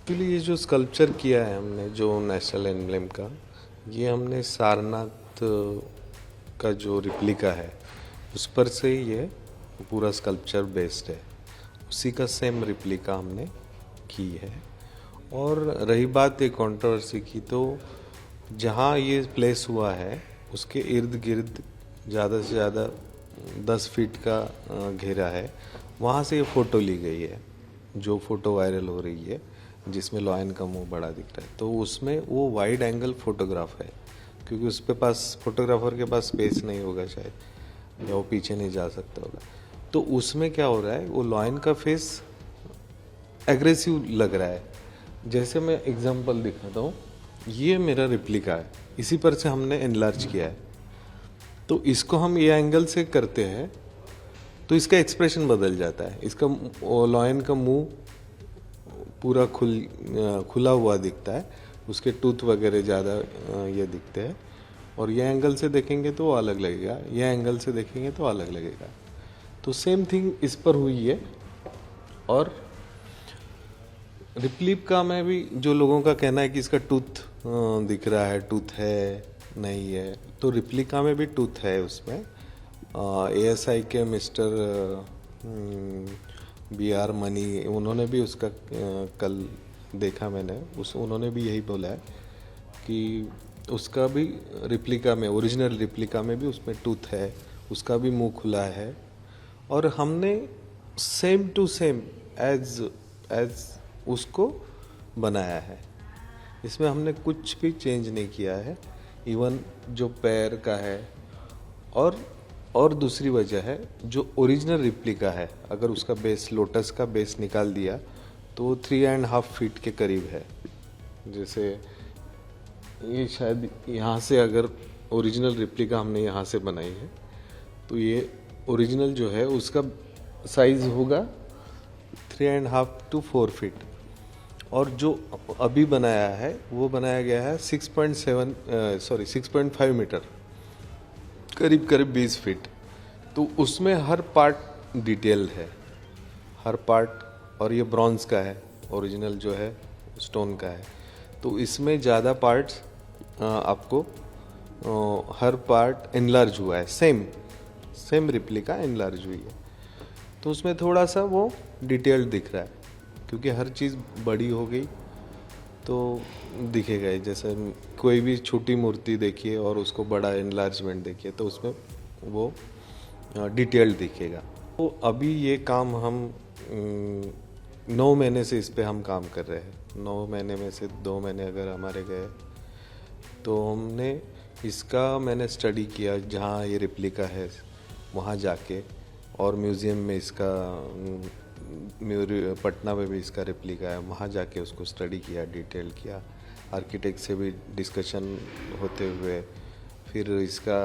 Actually ये जो sculpture किया है हमने जो नेशनल एम्बलम का, ये हमने सारनाथ का जो रिप्लिका है उस पर से ही ये पूरा स्कल्पचर बेस्ड है। उसी का सेम रिप्लिका हमने की है। और रही बात एक कंट्रोवर्सी की, तो जहाँ ये प्लेस हुआ है उसके इर्द गिर्द ज़्यादा से ज़्यादा 10 फीट का घेरा है। वहाँ से ये फ़ोटो ली गई है, जो फ़ोटो वायरल हो रही है जिसमें लॉयन का मुंह बड़ा दिख रहा है। तो उसमें वो वाइड एंगल फोटोग्राफ है, क्योंकि उस पे पास फोटोग्राफर के पास स्पेस नहीं होगा शायद, या वो पीछे नहीं जा सकता होगा। तो उसमें क्या हो रहा है, वो लॉयन का फेस एग्रेसिव लग रहा है। जैसे मैं एग्जांपल दिखाता हूँ, ये मेरा रिप्लिका है, इसी पर से हमने एनलार्ज किया है। तो इसको हम ये एंगल से करते हैं तो इसका एक्सप्रेशन बदल जाता है। इसका लॉयन का मुंह पूरा खुला हुआ दिखता है, उसके टूथ वगैरह ज़्यादा ये दिखते हैं। और ये एंगल से देखेंगे तो अलग लगेगा, ये एंगल से देखेंगे तो अलग लगेगा। तो सेम थिंग इस पर हुई है। और रिप्लिका में भी जो लोगों का कहना है कि इसका टूथ दिख रहा है, टूथ है नहीं है, तो रिप्लिका में भी टूथ है उसमें। एएसआई के मिस्टर BR मनी, उन्होंने भी उसका कल देखा मैंने, उन्होंने भी यही बोला है कि उसका भी रिप्लिका में, ओरिजिनल रिप्लिका में भी उसमें टूथ है, उसका भी मुंह खुला है। और हमने same to same as is उसको बनाया है। इसमें हमने कुछ भी चेंज नहीं किया है। इवन जो पैर का है, और दूसरी वजह है, जो ओरिजिनल रिप्लिका है, अगर उसका बेस, लोटस का बेस निकाल दिया तो 3.5 फीट के करीब है। जैसे ये शायद यहाँ से, अगर ओरिजिनल रिप्लिका हमने यहाँ से बनाई है तो ये ओरिजिनल जो है उसका साइज होगा 3.5 to 4 फीट। और जो अभी बनाया है वो बनाया गया है 6.5 मीटर, करीब करीब 20 फीट। तो उसमें हर पार्ट डिटेल है, हर पार्ट। और ये ब्रॉन्ज का है, ओरिजिनल जो है स्टोन का है। तो इसमें ज़्यादा पार्ट्स आपको हर पार्ट एनलार्ज हुआ है, सेम रिप्लिका एनलार्ज हुई है। तो उसमें थोड़ा सा वो डिटेल्ड दिख रहा है, क्योंकि हर चीज़ बड़ी हो गई तो दिखेगा ही। जैसे कोई भी छोटी मूर्ति देखिए और उसको बड़ा एनलार्जमेंट देखिए तो उसमें वो डिटेल्ड दिखेगा। तो अभी ये काम हम 9 महीने से इस पे हम काम कर रहे हैं। 9 महीने में से 2 महीने अगर हमारे गए तो हमने इसका, मैंने स्टडी किया जहाँ ये रिप्लिका है वहाँ जाके, और म्यूज़ियम में इसका, पटना में भी इसका रिप्लिका है, वहाँ जाके उसको स्टडी किया, डिटेल किया। आर्किटेक्ट से भी डिस्कशन होते हुए फिर इसका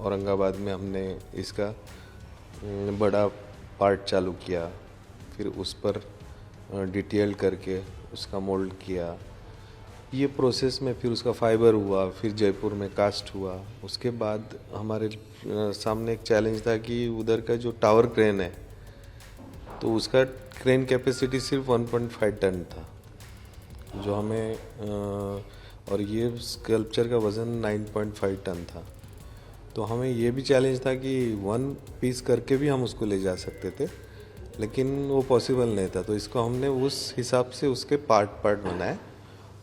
औरंगाबाद में हमने इसका बड़ा पार्ट चालू किया, फिर उस पर डिटेल करके उसका मोल्ड किया। ये प्रोसेस में फिर उसका फाइबर हुआ, फिर जयपुर में कास्ट हुआ। उसके बाद हमारे सामने एक चैलेंज था कि उधर का जो टावर क्रेन है, तो उसका क्रेन कैपेसिटी सिर्फ 1.5 टन था, जो हमें और ये स्कल्पचर का वज़न 9.5 टन था। तो हमें ये भी चैलेंज था कि 1 पीस करके भी हम उसको ले जा सकते थे, लेकिन वो पॉसिबल नहीं था। तो इसको हमने उस हिसाब से उसके पार्ट बनाए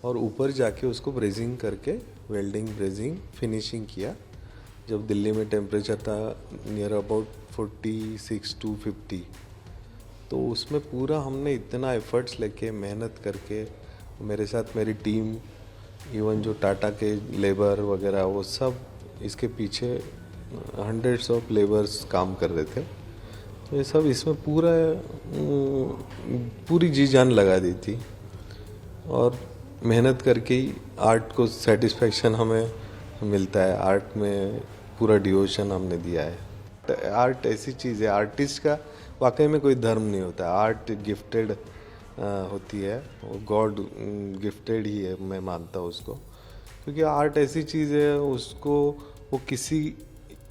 और ऊपर जाके उसको ब्रेजिंग करके, वेल्डिंग, ब्रेजिंग, फिनिशिंग किया। जब दिल्ली में टेम्परेचर था नियर अबाउट 46 to 50, तो उसमें पूरा हमने इतना एफर्ट्स लेके, मेहनत करके, मेरे साथ मेरी टीम, इवन जो टाटा के लेबर वगैरह, वो सब इसके पीछे हंड्रेड्स ऑफ लेबर्स काम कर रहे थे। तो ये सब इसमें पूरी जी जान लगा दी थी। और मेहनत करके ही आर्ट को सेटिस्फेक्शन हमें मिलता है। आर्ट में पूरा डिवोशन हमने दिया है। आर्ट ऐसी चीज़ है, आर्टिस्ट का वाकई में कोई धर्म नहीं होता। आर्ट गिफ्टेड होती है, वो गॉड गिफ्टेड ही है, मैं मानता हूँ उसको। क्योंकि आर्ट ऐसी चीज़ है, उसको वो किसी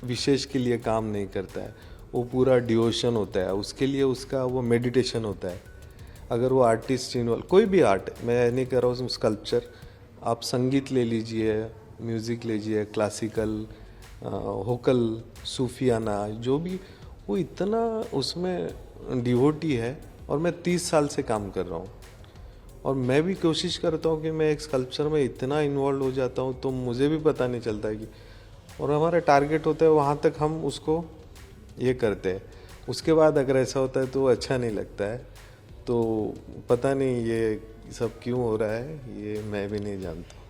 विशेष के लिए काम नहीं करता है, वो पूरा डिवोशन होता है उसके लिए, उसका वो मेडिटेशन होता है। अगर वो आर्टिस्ट इन्वॉल्व, कोई भी आर्ट, मैं नहीं कह रहा हूँ स्कल्पचर, आप संगीत ले लीजिए, म्यूज़िक लीजिए, क्लासिकल, वोकल, सूफियाना, जो भी, वो इतना उसमें डिवोटी है। और मैं 30 साल से काम कर रहा हूँ, और मैं भी कोशिश करता हूँ कि मैं एक स्कल्पचर में इतना इन्वॉल्व हो जाता हूँ तो मुझे भी पता नहीं चलता है कि, और हमारा टारगेट होता है वहाँ तक हम उसको ये करते हैं। उसके बाद अगर ऐसा होता है तो अच्छा नहीं लगता है। तो पता नहीं ये सब क्यों हो रहा है, ये मैं भी नहीं जानता।